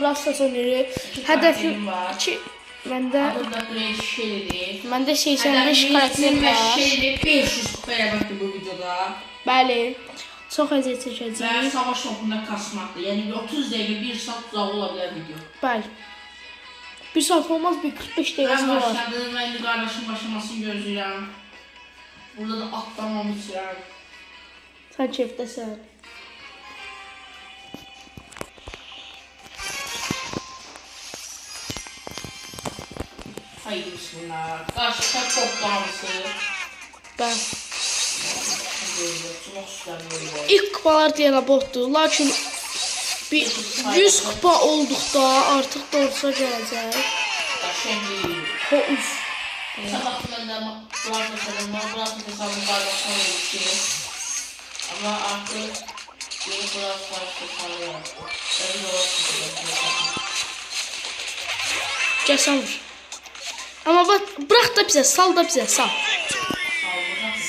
Brawl Stars oynayırıq. Hədəfim 2. Məndə 85 karakter var. 500 kupaya baxdı bu videoda. Bəli. Çox əziyyət çəkəcəyik. Və savaş topunda kasmaqdır. Yəni 30 dəqiqə 1 saat uzağı ola bilər video. Bəli. 1 saat olmaz, bir 45 dəqiqəsi var. Mən başladım, mən indi qardaşım başlamasını gözləyirəm. Burada da atlamam içirəm. Sən keyfdəsən. Haydi bismillah. Qarşıda toplamısı. Bəli. İlk kupalar deyənə botdur, lakin 100 kupa olduqda artıq doğrusa gələcək. Ho, uf. Sabah məndə Brawl hesabımı qardaşıma verir ki, amma artıq yeni Brawl hesabı yaptım. Gəlsən vur. Amma bırax da bizə, sal da bizə, sal.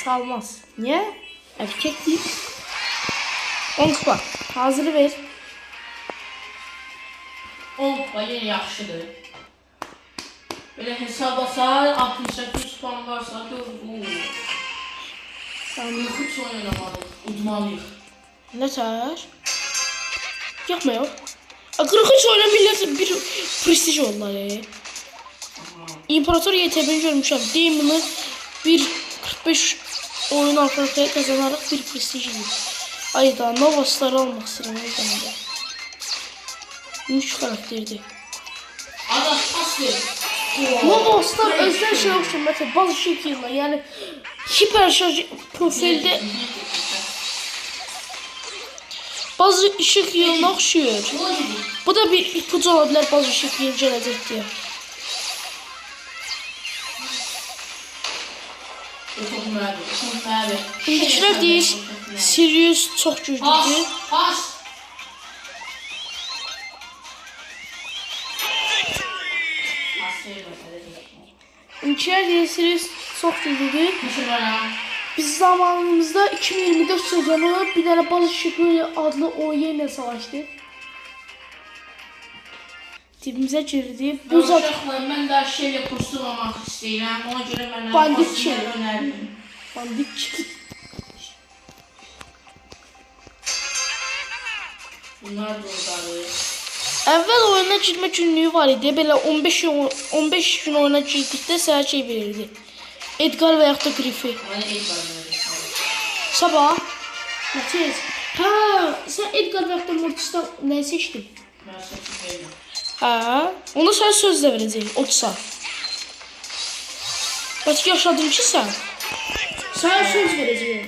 Salmaz. Niyə? Erkeklik. 10 kupa. Hazırı ver. 10 kupa yenə yaxşıdır. Belə hesab asar, 68 puan varsa yuxu oynamalıyıq, udmalıyıq. Nətər? Yapma yok. 43 oyuna millet bir prestij oldular. İmparator YTB'ni görmüşəm. Demon'ı bir 45 oyun arka kazanarak bir prestij yiyip. Ayda Novas'ları almak istedim. Üç karakterdi. Adam aslı. Novas'lar özden şey olsun. Mesela bazı şekiller yani hiper şarj profilde bazı ışık yılına oxşuyur. Bu da bir ipucu olabilir bazı ışık yıl gələcək diye. İndikilər deyir, Sirius çox güclüdür. İndikilər deyir, Sirius çox güclüdür. Biz zamanımızda 2024 sezonu bir tane Bazı Şıklı adlı oyunla savaştık. Dibimizə girdi. Bu uşaqlar, mən daha şeylə postulamaq istəyirəm. Ona görə mənə banditçi önərdim. Banditçi. Bunlar da oradadır. Əvvəl oyuna girmə günlüyü var idi. Belə 15 gün oyuna girdikdə səhər şey verirdi. Edgar və yaxud da Griff'i. Mənə Edgar verir. Sabah. Matiz. Ha, sən Edgar və yaxud da Mortis'dan nə seçdin? Mən seçim verirəm. Ha, onu sən sözlə verəcək, 30 saat. Bəlkə yaşadın ki sən? Sən söz verəcək.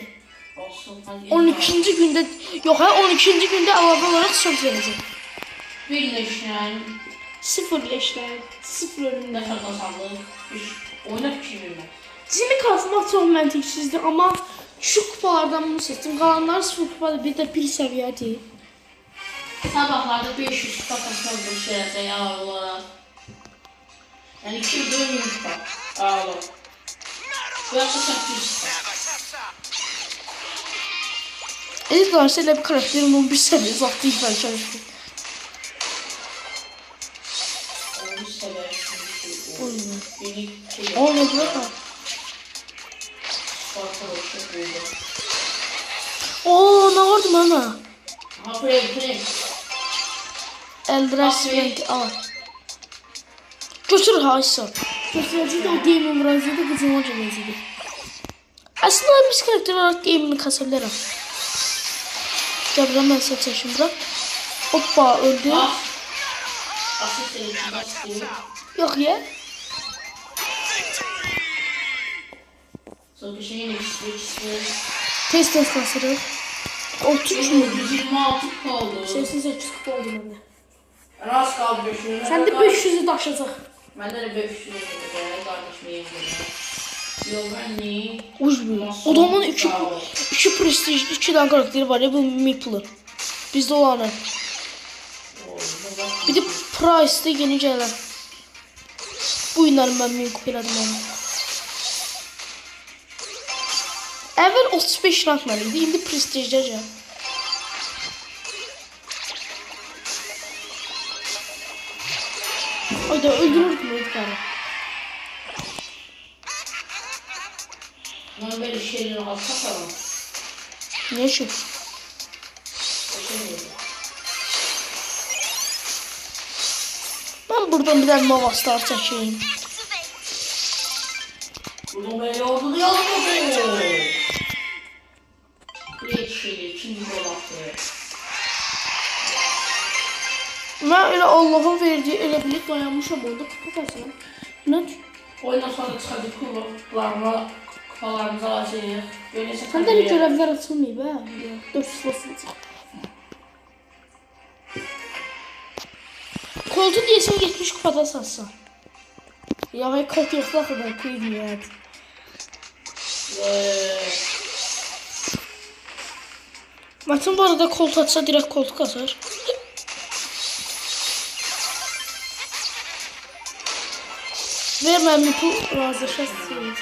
12-ci gündə, yox ha, 12-ci gündə əlavə olaraq söz verəcək. Bir leşlə. 0 leşlə, 0 ölümdə. Nə qazanlıq, oyuna fikir vermək. Dizimi qalxmaq çox məntiqsizdir, amma şu kupalardan bunu seçdim. Qalanları 0 kupadır, bir də 1 səviyyədir. Sabahlarda 500 kupa kasmaq bir şey yazıyor ağır olarak. Yani 2 yılda 1000 kupa ağır olarak. Bu yaklaşık 800 kupa. Edgar ile bir karakterin 11 seviye zaten ilk çalıştı. 11 seviye şunu. Olmadı mı? Ooo ne vardı bana? Ha frame. Eldraş Sprint al. Götür Haysa. Götürəcək də o Demon Razı'da qızıma gələcək. Aslında biz karakter olarak Demon'u kasa bilərəm. Gəbirəm mən səhv çəkim bırak. Hoppa öldü. Yok ya. Sonra şeyin ikisi. Test kasırıq. 33 mü? 126 kupa oldu. 88 kupa oldu məndə. Rast kaldı 500. Sən də 500'ü daşıyacaq. Məndə də 500 oldu. Qardaşım yeyəcək. Yox, mən neyim? Ucbu. Adamın 2 prestijli 2 tane karakteri var ya, bu Meeple'ın. Bizde olanı. Bir de Price'da yeni gelen. Bu oyunları ben min kupeladım onu. Əvvəl 35 rank var idi, indi prestijdə. Hayda öldürürdüm Edgar'ı. Ben böyle şeyleri alsak ama. Ne şu? Ben buradan bir tane Mavastar çekeyim. Bunun böyle olduğunu yazmadı. Bir şeyleri ikinci gol attı. Ben öyle Allah'ın verdiği elə bilib dayanmışam orada kupa ne? Oyundan sonra çıxacaq kupalarımızı alacağıq. Sen de bir görevler açılmayıb ha. 400 basılacaq. Koltu diyesen 70 kupada satsan. Ya kart yoxsa kadar kıydı. Matın bu arada koltu atsa direkt koltuk atar. Ve ben bu razılaşasın.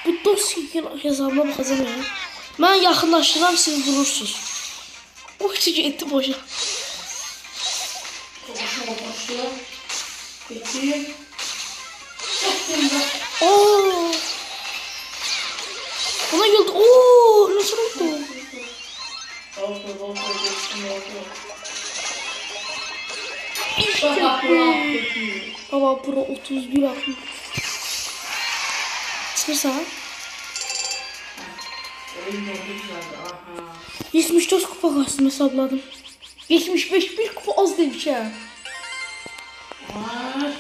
Bu dosyanın hesabına bakacağım ya. Ben yaxınlaşıram, siz durursunuz. O küçük etti boşa. Boşuna başlıyor. Peki. Çektim ben. Ooo. Ona geldi. Ooo. Nasıl oldu? Oldu. İşte bu. Baba pro 31 atmış. Çıkırsan. Oyun oldu güzeldi. Aha. 74 kupa kastım hesabladım. 75 bir kupa az demiş ha. Var.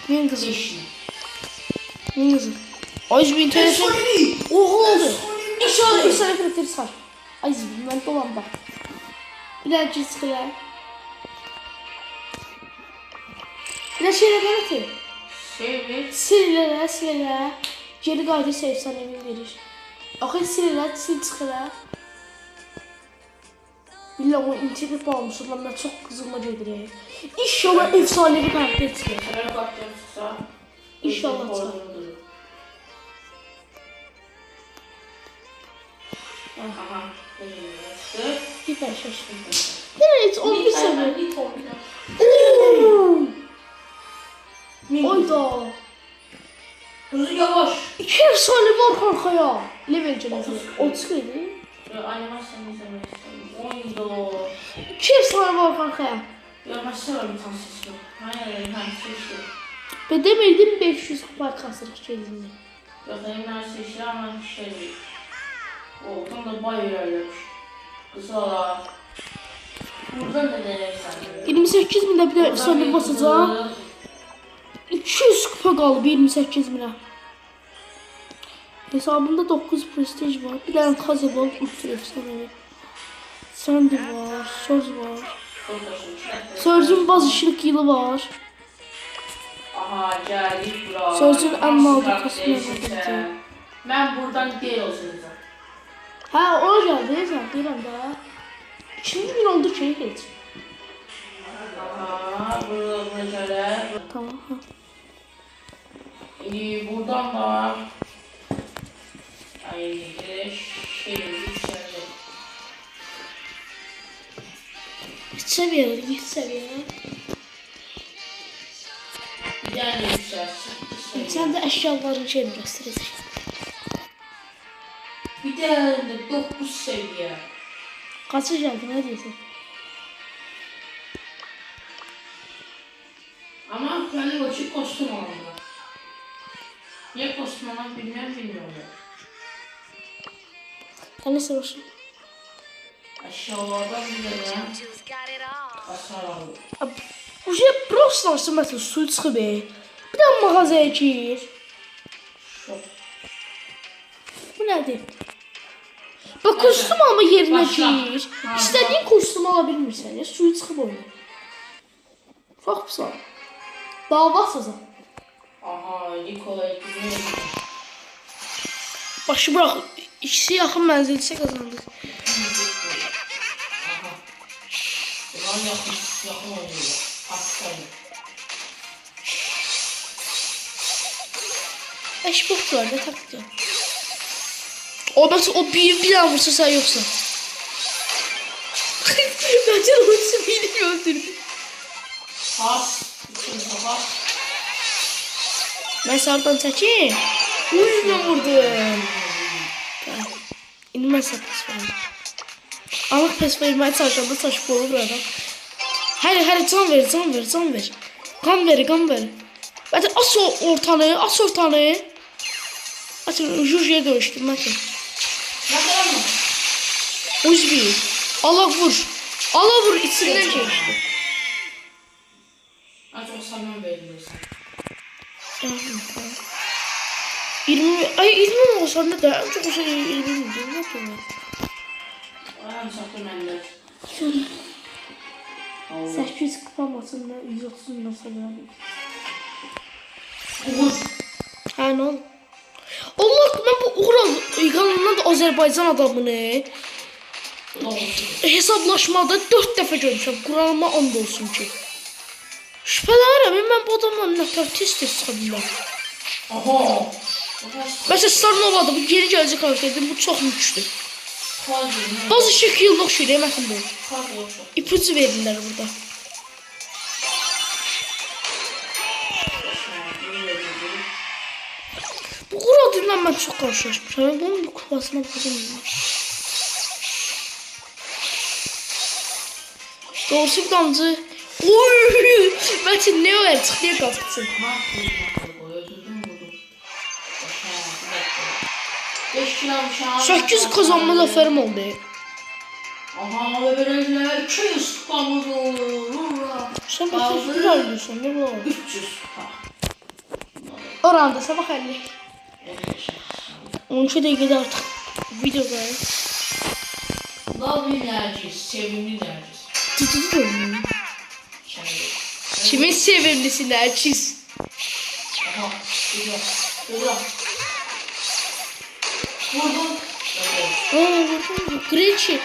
Benim kızım. Eşli. Benim kızım. Aziz bir telefon. Oha oldu. İnşallah efsane karakteri sar. Aziz ben dolan bak. Birazcık sıkılar. Ne şeyler atayım? Silirler. Geri qaydırsa efsanevi verir. Axı silirlər, sil çıxırlar. Billah o internet bağlamışlar lan, ben çok kızılma gedireyim. İnşallah efsanevi karakter çıkar. Eğer karakter çıksa. İnşallah çıkar. Aha. Bir ben şaşırdım. Evet, 11 seviye. Oyda. Hızlı yavaş. 2 efsane var kankaya. Level cenazı. 30 kıydı. Animasyon izlemek istedim. Oydu. 2 efsane var kankaya. Yavaşça var bir tane seçtim. Hayır, bir tane seçtim. Ben demirdim 500 kupa kasırık kendimde. Yok, ben seçtim ama şey değil. Oradan da bayağı ilerlemiş. Kısa. Buradan da nereye sen? 28 binde bir de efsane basacağım. 200 kupa kaldı 28 bine. Hesabımda 9 prestij var. Bir tane kazı var. 3 efsane. Sandy var. Söz var. Sözün bazı ışık yılı var. Aha, geldik bura. Sözün en nadir kısmı. Ben buradan değil olsun. Ha o geldi sen deyirəm də. 2-ci gün oldu ki heç. Aha, burada şöyle. Tamam. Ha. Buradan da ay şey yükseldi. Seviyeler, git seviyeler. Bir tane yükselsin. Sen de eşyaların şeyini gösterecek. Bir tane de 9 seviye. Kaça geldi ne diyorsun? Ama benim açık kostüm aldı. Niye kostüm almak bilmiyorum. Sen ne seviyorsun? Aşağılardan bir tane hasar aldı. Bu şey proslaştı mesela su çıxıb. Bir de mağazaya gir. Şok. Bu nədir? Bak kostüm alma yerine Başla. gir. İstediğin kostümü alabilmirsən. Ya suyu çıxıb oyna. Çok pis. Dava sazan. Aha, Nikolay güzel. Başı bırak. İkisi yaxın mənzilçi kazandı. Aha. Ulan yakın oynuyor. Hastayım. Eşbok var da taktı. O mesela o bir daha vursa sen yoksa. Bence o hepsi beni öldürdü. Hasta. Mən sarıdan çəkim. Uyla vurdum. İndi mən sənə pes verim. Allah pes verməyə çalışanda çaşıb olur adam. Hələ can ver. Qan ver. Bəlkə as ortanı. Açın, Jujya döyüşdüm mən. Uzbi. Allah vur, içindən keçdi. Aç o saman verilirsin. 20 olsa ne de çok olsa 20 milyon ne yapayım? Ayağım sattı məndə. 800 kupamasında 130 milyon sanırım. Uğur. Ha ne oldu? Allah ben bu Uğur kanalından da Azerbaycan adamını hesaplaşmada 4 dəfə görmüşəm. Quralıma and olsun ki. Şübhələnirəm, mən bu adamla nə tər tez çıxa bilməm. Aha. Mesela Starnova'da bu geri gelecek karakterdir. Bu çok güçlü. Bazı şekil yıllık şeyler bakın bu. İpucu verirler burada. Bu kuradından ben çok karşılaşmışım. Bunun bu kupasına bakacağım. Doğrusu bir damcı. Oy! Metin ne öyle çıkıyor kalksın. 800 kazanma zaferim oldu. Aha böyleler 200 kupamız olur. Sen bakıyorsun güzel diyorsun ne bu? 300 kupa. Oranda sabah 50. 13 dakikada artık video var. Lavli nergis, sevimli nergis. Ciddi dönüyor. Kimin sevimlisi nergis? Aha, geliyor. Vurdum. Gretchen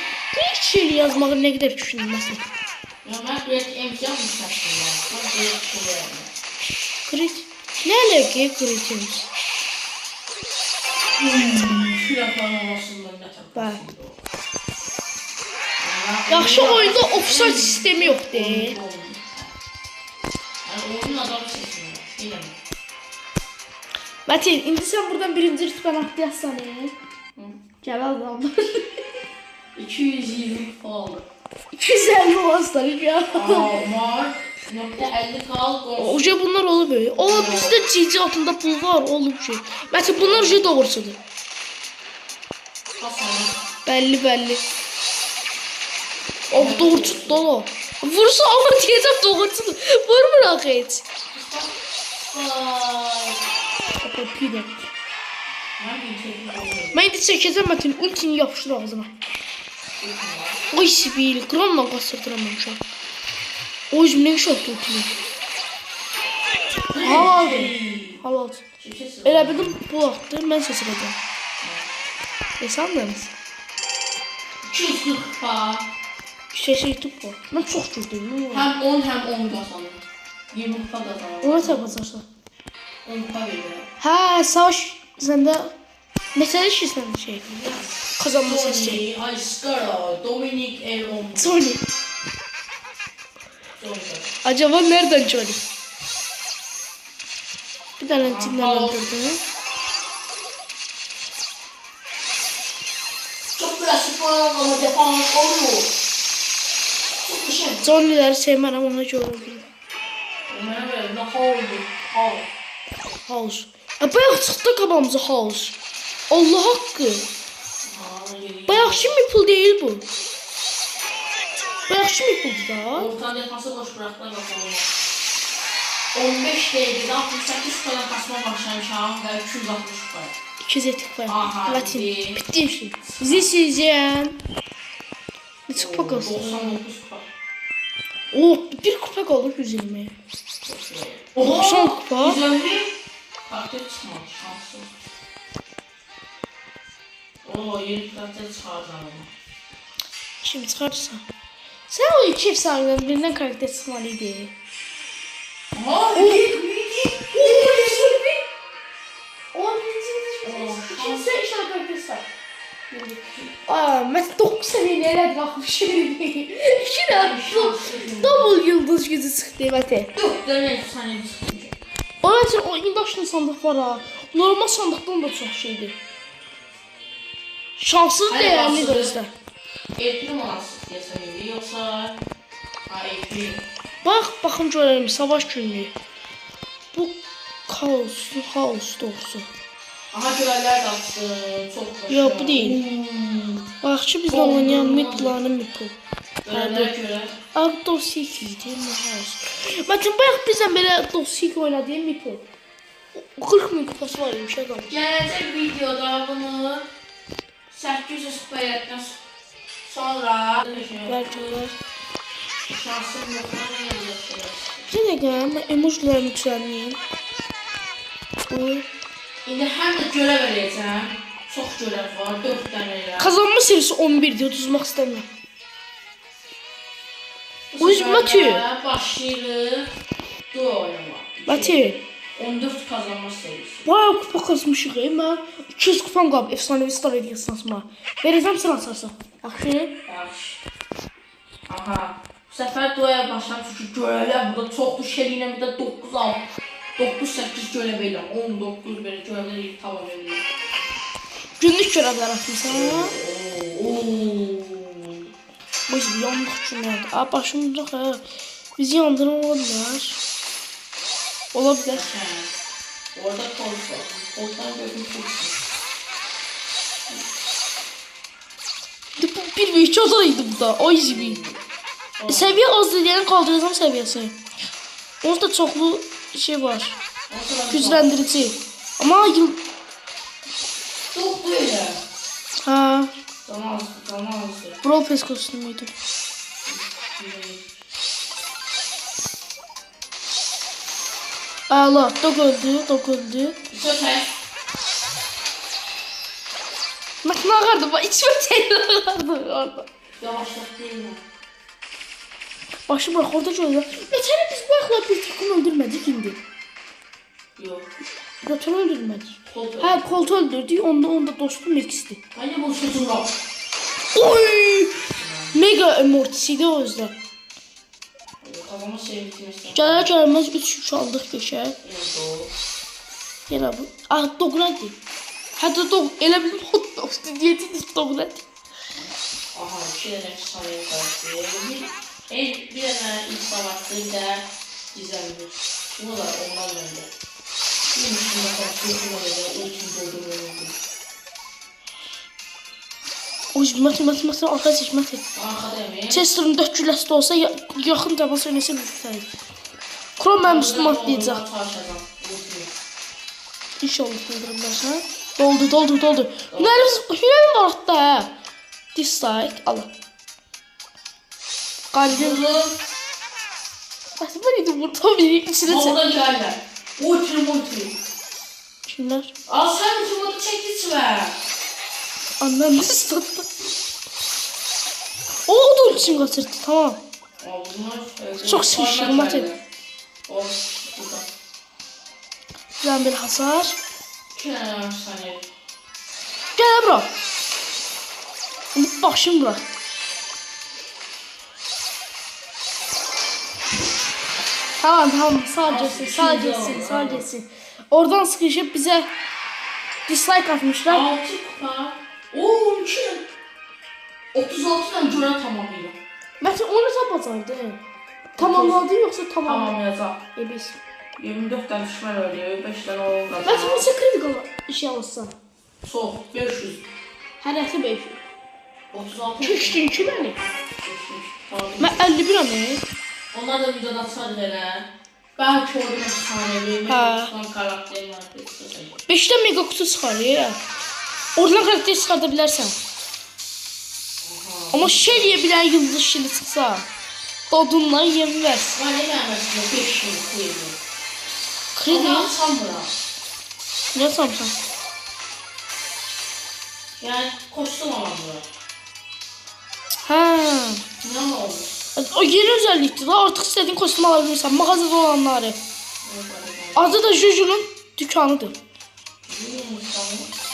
yazmağı ne kadar düşündüm mesela. Ya ben Gretchen MC yapmıştım ya. Ben Gretchen yani. Gretchen. Ne alaka Gretchen? Şu yapan olmasından ne tabii. Yaxşı oyunda offside sistemi yoxdur. Yani oyunun adamı seçmiyor. Değil mi? Metin, indi sen buradan birinci rütbəni atlayarsan. Gəl adamlar. 220 kupa aldı. 250 olaslar ya. Mark. .50 kal. Oca bunlar olur böyle. Bizde cici altında pul var, olur şey. Metin bunlar şey doğrusudur. Belli. Abi doğru dolu. Vursa ama diyeceğim doğrusudur. Vurmur axı heç. Pide. Ben indi çəkəcəm Metin ultini yapışdır ağzına. Oy Sibil, qramla qasırdıramam. Oy ne iş oldu ultini. Halal. Elə bildim bu vaxtı mən seçiləcəm. Sandınız? 240 kupa. Şey tut bu. Ben çok gördüm. Hem 10 hem 10 kazanır. 20 kupa kazanır. Ona tapacaqsan. 10 kupa verir. Ha, savaş sende mesela işin şey. Kazanması şey. Tony, Iskara, Dominic Elon. Sony. Acaba nereden Johnny? Bir tane timden öldürdü. Çok klasik var ama defans oluyor. Çok işim. Johnny'leri sevmem ona göre öldürdü. Bana böyle ne oldu? House. Bayaq çıxdı qabağımıza House. Allah haqqı. Bayaq kimi pul değil bu. Bayaq kimi puldu da. Ortadan defansı boş bıraktılar bakalım. 15 dəqiqədə 68 kupadan kasma başlamışam və 260 kupa. 270 kupa. Aha, Latin. bir. Bitti işi. This is Jen. Neçə kupa qaldı? 99 kupa. Oh, bir kupa qaldı 120. 90 kupa. 150. Karakter çıkmadı şanslı. Oo, yeni karakter çıkardılar ama. Şimdi çıxarırsa. Sen o iki efsaneden birinden karakter çıkmalıydı. Aha, İkincisi inşallah karakter var. Ben 9 seviyelerle bakmışım. İki de double yıldız gücü çıktı Mete. 4 tane efsane çıkmayacak. Onun için o indaşlı sandıq var ha. Normal sandıqdan da çox şeydir. Şanssız Hayır, deyəmi şanssız. gözlə. Elpini mi alsın desem indi yoksa... Ha elpini. Baxın görəlim, savaş günlüyü. Bu kaos doğrusu. Aha göreller de atsın. Çok başına. Yok, bu değil. Bax ki bizlə oynayan Miplanın Mipu. Görellere göre. Abi Dosik idi, Mahas. Bakın bayaq bizlə belə Dosik oynadı Mipu. 40 min kupası var imiş adam. Gelecek videoda bunu 800 kupayetten sonra Bəlkə olar. şansım yoksa ne yazacaksınız? Bir dəqiqə, mən emojilərimi düzəlməyim. Bu. İndi hem de görev vereceğim. Çok görev var. 4 tane ya. Kazanma serisi 11 diyor, tutmaq istəmirəm. Bu Uy, sefer Matthew. de başlayırıq. Duo oynamaq. Bati, 14 kazanma serisi. bayağı kupa qazmışıq, mən 200 kupam qalıb, efsanevi star ediyasına. Verəcəm sən açarsan. Yaxşı. Yaxşı. Aha. Bu sefer duoya başlayalım çünkü görevler burada çok düşeriyle bir de 9-8 görev eyle. 19 böyle görevleri tamam eyle. Günlük görevlər atmışsan. Ooo. Biz yandıq günlərdə. Aa, başımızdaq ha. Bizi yandıran ola bilər. Ola bilər. Orada kolt var. Kolttan gördüm çok. Bir ve 2 adaydı bu da. O izbi. Seviye az dediğini kaldıracağım seviyesini. Orada çoxlu şey var. Güclendirici. Ama yıl... Çok böyle. Ha. Tamam. Brawl Pass kostümüydü. Ağla. Dog öldü. Söter. Makine ağardı. Bak içime teyli ağardı orada. Yavaşlat değil mi? Başı bırak orada görüyor. Geçen biz bu ayakla bir takım öldürmedik indi. Yok. Götünü öldürmedik. Kolt Ha, Colt öldürdük. Onda dostum ikisi. Hani bu sözü var. Oy! Mega mortisiydi o yüzden. Kazanma sevgisini istedim. Gələr gəlməz 3 yük aldıq geçər. Evet doğru. Yenə bu. Ah, Dognati. Hətta elə bir hot dog'du deyədik Dognati. Aha, 2 tane efsaneyi karşı. Bir tane ilk savaştı, bir de gizemli. Bu da ondan önce. Bir üstünde karşı o ikinci olduğunu öğrendim. Oy, Mati arka seç Mati. Akademi. Chester'ın 4 gülləsi də olsa yaxın təmas oynasa müstəqil. Krom mənim üstümə atlayacaq. İnşallah öldürürlərsən. Doldu. Hünərim var hatta hə. Dislike. Allah. Qalbim. Bəs bu neydi burada biri içine çək. Orada geldi. Ulti. Kimlər? Al sen ulti çekti ver. Annem ıslattı. O da ultisini kaçırdı, tamam. Al bunlar. Çok sıkışık Mati. O burada. Güzel bir hasar. 2 tane efsaneyi. Gel bura. Başım bura. Tamam. Sağ geçsin. Oradan sıkışıp bize dislike atmışlar. 6 kupa. Oo 2. 36 tane görev tamamıyla. Belki onu sapataydı. Tamamladı yoksa tamam. Tamamlayacak. Biz. 24 tane düşman ölüyor, 5 tane oğlum da. Belki bir critical işe alırsa. Soğuk, 500. Her hafta 500. 36. Keçdin ki məni? Tamam. Mən 51 am. Onlar da videoda atar verə. Belki orada efsanevi, Megastan karakterin var. 5'ten mega kutu çıxarır. Oradan karakter çıxarda bilərsən. Ama şey diyebilen yıldız şili çıksa. Dodundan yem versin. Var ne vermezsin? 5 yıl koyuyor. Kredi. Ama atsam bura. Ne sanırsan? Yani kostüm alan bura. Ha. Ne oldu? O yeni özellikti da artık istediğin kostüm alabilirsen. Mağazada olanları. Adı da Juju'nun dükkanıdır.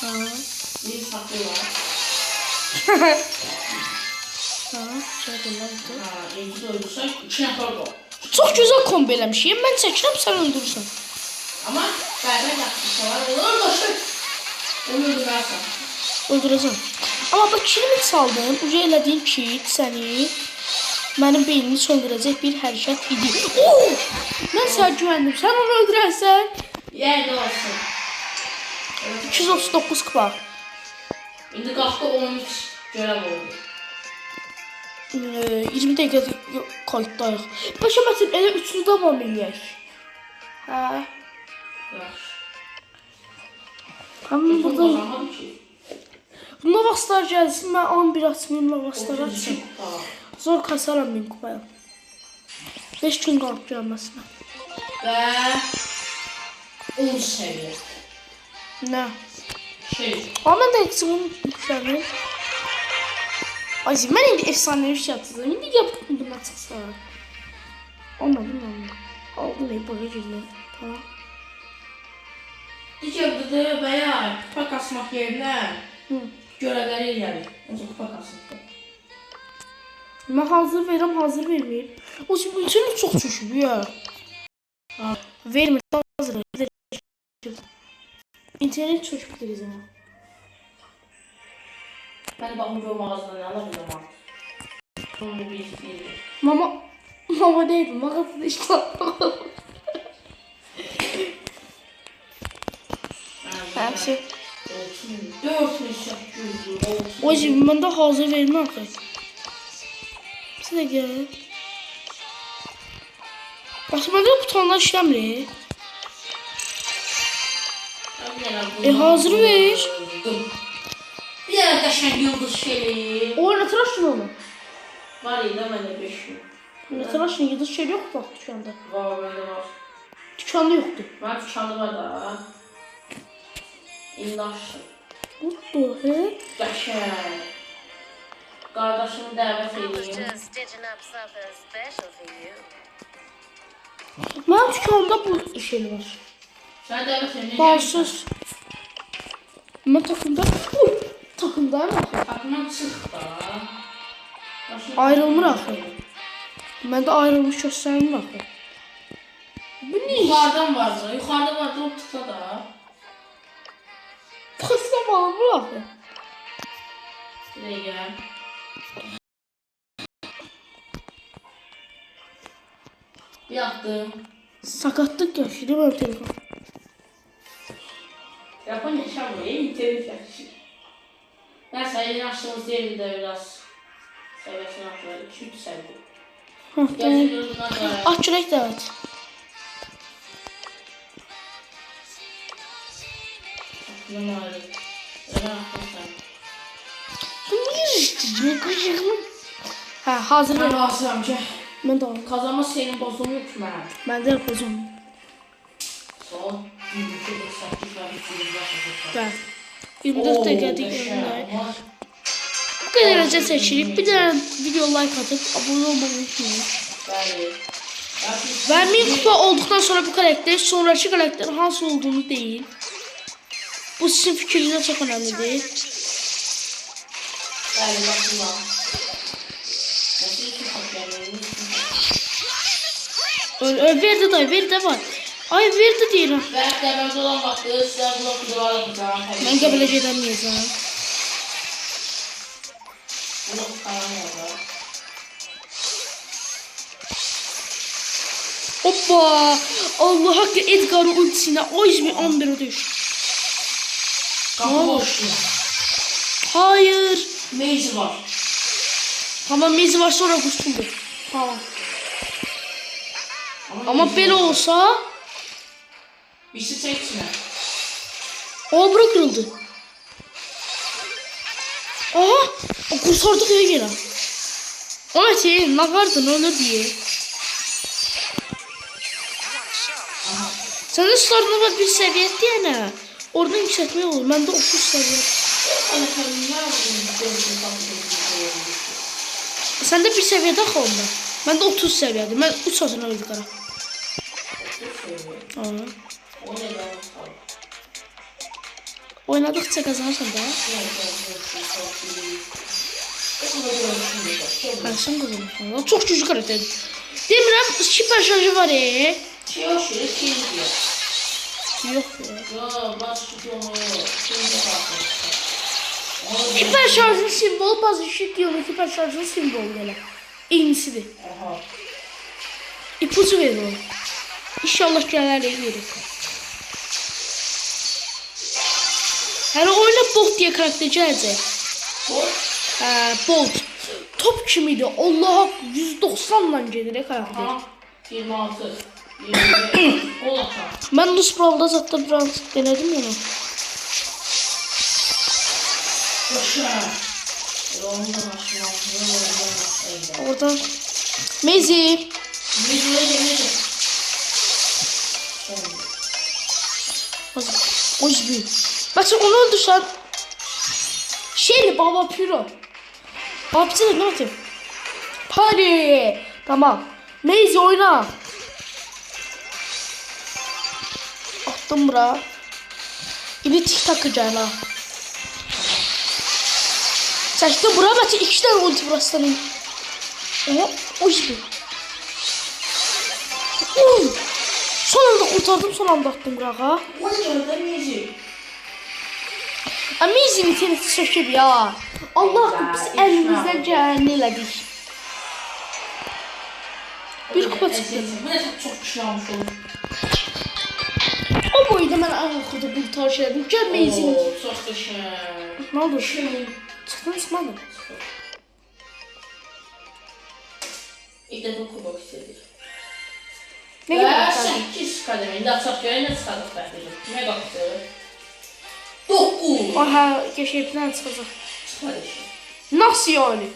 Ha. Bir saklı var. Ha. Şeydirlər. Ha, elbise öldürsen 2 nefer var. Çok güzel kombo eləmişim. Mən çəkirəm, sən öldürürsən. Ama benden yaptıkça var. Olur boşver. Onu öldürürsen. Öldürəcəm. Amma bak kilimi saldın. Uca elədiyin kit səni mənim beynimi söndürəcək bir hərəkət idi. Oo! Mən sənə güvəndim. Sən onu öldürərsən. Yerdə olsun. 239 kupa. İndi qalxdı 13 görəv oldu. 20 dəqiqə kayıtdayıq. Başa mətin elə 300 davam eləyək. Hə. Yaxşı. Həmin burada Qazanmadı ki. Novaslar gəlsin. Mən 11 açmayım, Novaslar açsın. Zor kasaram 1000 kupaya. 5 gün qalıb gəlməsinə. Və 10 səviyyə. Nə? Şey. Mən də eksimim yüklərim. Ay, mən indi efsanevi şey atacağım. İndi yapdım buna çıxsa. Olmadı mı? Aldım ya, buraya girdim. Tamam. İlk evdə bəya kupa kasmaq yerinə görevləri eləyərik. Onca kupa kasıb. Mən hazır verirəm, hazır verməyim. O şimdi internet çox çüşüb ya. Vermir, hazır verir. İnternet çökübdür izimə. Mən baxım görüm ağzına nə alabilirim artıq. Onu bir istəyir. Mama deyil, mağazada işlədim. Her şey. 4800. O şimdi ben de hazır verim axı. Siz də gəlin. Bax, məndə butonlar işləmir. Hazır ver. Bir dənə qəşəng yıldız şeyi. O, nə tıraşın onu? Var idi məndə 5000. Ne tıraşın, yıldız şey yok bak dükkanda. Var, məndə var. Dükkanda yoktu. Mənim dükkanda var da. İndi açdım. Mutlu, he? Qəşəng. Qardaşımı dəvət edeyim. Just stitching up something special for you. Mənim dükkanda bu şey var. Sən dəvət edeyim. Barsız. Mən takımda... Takımdayım axı. Takımdan çıx da. Ayrılmır axı. Məndə ayrılmış göstərilmir axı. Bu ne? Yuxarıdan varsa, yuxarıda varsa o tıkla da. Tıxırsam alınmır axı. Buraya gəl. Bir yaptım. Sakatlık yaşıyor benim telefon. Yapan yaşamıyor, internet yaşıyor. Neyse, yeni açtığımız yeri de biraz seviyesini atlayalım. 2-3 seviye. Gerçekten bundan da... Ah, çörek de evet. Aklım ağrı. Öyle yaptım sen. Bu niye işte? Kaşığım. Ha, hazır Ben ver. Asır amca. Ben de alayım. Kazanma senin bozulmuyor ki ben. Ben de yapacağım. Son. 1.8 var. Ben. 24 dakika değil. Bu kadar önce seçilip bir de video like atıp abone olmayı unutmayın. Ben 1000 kupa olduktan sonra bu karakter sonraki karakterin hansı olduğunu değil. Bu sizin fikrinize çok önemlidir. Verdi dayı, verdi var. Ay verdi diyelim. Ben dolan baktı, sizler blok duvar yapacağım. Ben kabul edemeyeceğim. Blok kalamıyor. Hoppa! Allah hakkı Edgar'ın ultisine o izmi 11'e düş. Kapı boş ya. Hayır. Maze var. Tamam, mezi var sonra kurtuldu. Tamam. Ama böyle olsa Bir şey çeksin. o bura kırıldı. Aha! O kurtardık eve gelen. Ona şey, nakardın öyle diye. Senin startına bak bir seviye diye ne? Oradan yükseltme olur. Ben de 30 seviye. Sen de bir seviyede kal onda. Ben de 30 seviyede. Ben 3 satın aldım kara. Oynadıkça kazanırsan da. Ben sen kazanırsın. Çok çocuk karakter. Demirəm süper şarjı var Şey o şey diyor. Yok ya. Yo, bas tutuyor. Şimdi bakın. Hiper şarjın simvolu bazı ışık yolu hiper şarjın simvolu belə. Eynisidir. Aha. İpucu verir o. İnşallah gələrək verir. Hələ oyuna Bolt diye karakter gələcək. Bu. Bolt. Top kimidir. Allah'a 190'la gelir karakter. Aha. 26. 25. Gol atar. Ben Nus Brawl'da zaten biraz denedim onu. Koşar. Ondan aşağı. Oradan. Mezi. Videoya geleceğim. Oz büyük. Bak sen onu öldürsen. Şeyli Baba Piro. Baba Piro ne yapayım? Pari. Tamam. Mezi oyna. Attım bura. İni tik takacağına. Saçta bura bak 2 tane ulti burasının. Oha. Oz büyük. Son anda kurtardım, son anda attım bırağa. O ne kadar müzik? Amazing tenisi söküb ya. Allah biz elimizden gələni elədik. Bir kupa çıxdı. Bu ne çok güçlenmiş olur. O boyda mən axırda kurtarış elədim. Gəl amazing. Oo, çok güçlü. Ne oldu? Çıxdın, çıxmadın. İlk defa kubok istedik. Ne kadar Ve çıkardın? 8 kademe. İndi açaq görək nə çıxardıq bəhlidir. Kimə qalxdı? 9. Aha, geçeyipdən çıxacaq. Çıxmadı işi. Nasıl yani?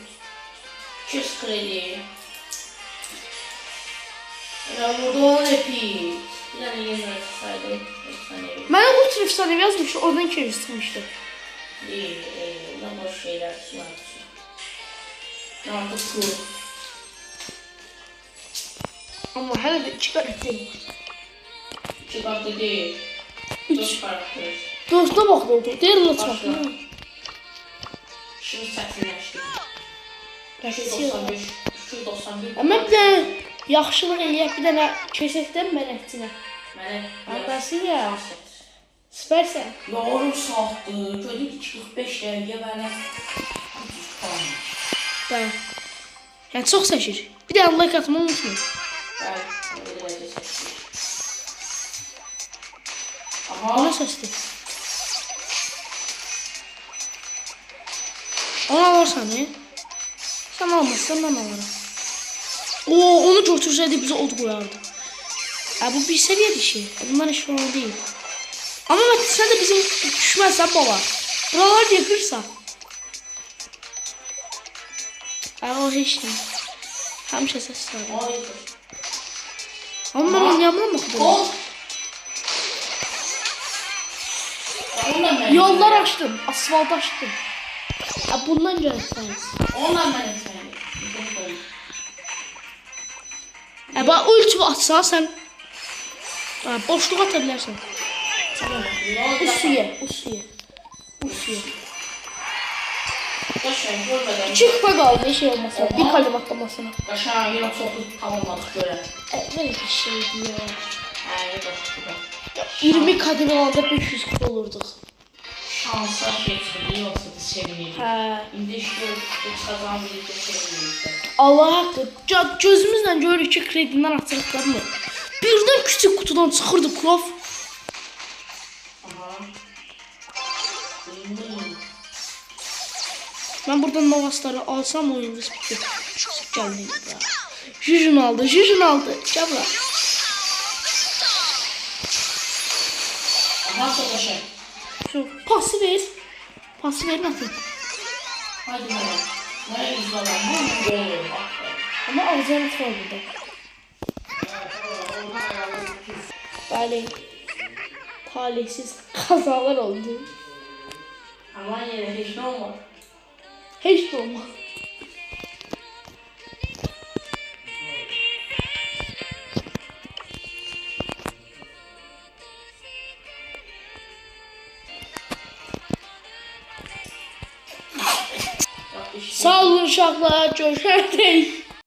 200 kredi. Ya burada 10 epik. Bir tane yeni saydı. Efsanevi. Mənə bu tür efsanevi yazmış, oradan 200 çıxmışdı. Değil. Bundan boş şeyler var. Artık bu. Amma hələ də 2 karakterim var. 2 kartı değil. 3. 4 kartı. 4'e bax oldu. Deyir nə çıxaq. Başla. Şimdi sətləşdik. 295. 291. Amma bir dənə yaxşılıq eləyək, bir dənə keçəkdən mənətçinə. Mənə Arkası ya. Süpersən. yarım saatdir. Gördük 45 dəqiqə mənə. Bəli. Yəni çox çəkir. Bir dənə like atmayı unutmayın. Bəli, belə seçdik. O Aha. nə səsdir? Onu alarsan, Sən almazsan, mən alaram. Oo, onu götürsəydi bizə od qoyardı. Bu bir səviyyədir şey. Bundan heç olan deyil. Amma sən də bizim düşməzsən baba. Buraları yıkırsan. O heç nə. Həmişə səs sarı. Hayır. Amma mən oynayamam baxdım. Kol. Onunla mən. Yollar açdım, asfalt açdım. Bundan görərsiniz. Onunla mən səni. Bax ulti atsan sən boşluq ata bilərsən. Üstüyə. Qaşan görmədən. 2 kupa qaldı, bir şey olmasa. Bir kalem atlamasına. Qaşan yenə çoxu tamamladık görə. Böyle bir şeydi ya. Qaşan. 20 kademe alanda 500 kupa olurduk. Şansa keçirdi yoxsa da sevinirdik. İndi işte çıxacağım birlikdə sevinirdik. Allah haqqı. Gözümüzlə görürük ki, kredindən açırıqlar mı? Birdən küçük kutudan çıxırdı Krof. Aha. Ben buradan Novasları alsam oyunumuz bitti. Gelmeyin bura. Jujun aldı. Gel bura. Aha çok qaşan. Şu pası ver. Pası ver nasıl? Haydi mənə. Mənə izləməm. Bu olur. Ama alacağım var burada. Böyle talihsiz kazalar oldu. Aman yerə heç nə olmaz. Hiç de olmaz. Sağ olun uşaqlar, görüşərik.